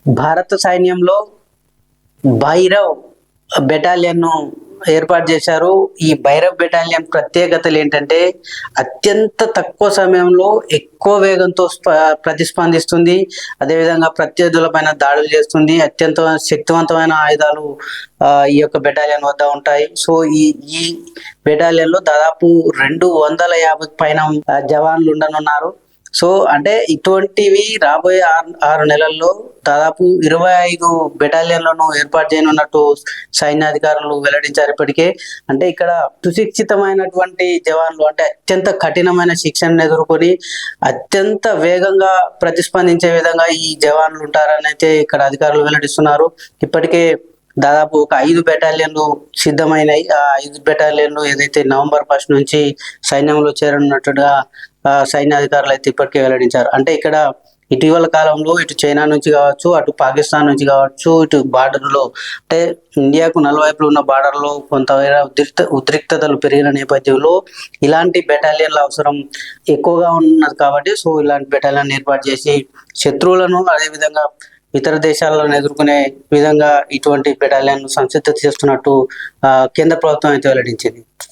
భారత సైన్యంలో భైరవ్ బెటాలియన్‌ను ఏర్పాటు చేశారు. ఈ భైరవ్ బెటాలియన్ ప్రత్యేకతలు ఏంటంటే, అత్యంత తక్కువ సమయంలో ఎక్కువ వేగంతో ప్రతిస్పందిస్తుంది. అదేవిధంగా ప్రత్యర్థులపైన దాడులు చేస్తుంది. అత్యంత శక్తివంతమైన ఆయుధాలు ఈ యొక్క బెటాలియన్ వద్ద ఉంటాయి. సో, ఈ ఈ బెటాలియన్‌లో దాదాపు 250 పైన జవాన్లు ఉండనున్నారు. సో, అంటే ఇటువంటివి రాబోయే 6 నెలల్లో దాదాపు 25 బెటాలియన్‌లను ఏర్పాటు చేయనున్నట్టు సైన్యాధికారులు వెల్లడించారు ఇప్పటికే. అంటే ఇక్కడ సుశిక్షితమైనటువంటి జవాన్లు, అంటే అత్యంత కఠినమైన శిక్షణను ఎదుర్కొని అత్యంత వేగంగా ప్రతిస్పందించే విధంగా ఈ జవాన్లు ఉంటారని అయితే ఇక్కడ అధికారులు వెల్లడిస్తున్నారు. ఇప్పటికే దాదాపు ఒక 5 బెటాలియన్లు సిద్ధమైనాయి. ఆ 5 బెటాలియన్లు ఏదైతే నవంబర్ 1 నుంచి సైన్యంలో చేరనున్నట్టుగా సైన్యాధికారులు అయితే ఇప్పటికే వెల్లడించారు. అంటే ఇక్కడ ఇటీవల కాలంలో ఇటు చైనా నుంచి కావచ్చు, అటు పాకిస్తాన్ నుంచి కావచ్చు, ఇటు బార్డర్లో అంటే ఇండియాకు నలువైపులు ఉన్న బార్డర్లో కొంతమేర ఉద్రిక్తతలు పెరిగిన నేపథ్యంలో ఇలాంటి బెటాలియన్ల అవసరం ఎక్కువగా ఉన్నది కాబట్టి, సో ఇలాంటి బెటాలియన్ ఏర్పాటు చేసి శత్రువులను, అదేవిధంగా ఇతర దేశాలను ఎదుర్కొనే విధంగా ఇటువంటి బెటాలియన్ సంసిద్ధత చేస్తున్నట్టు కేంద్ర ప్రభుత్వం అయితే వెల్లడించింది.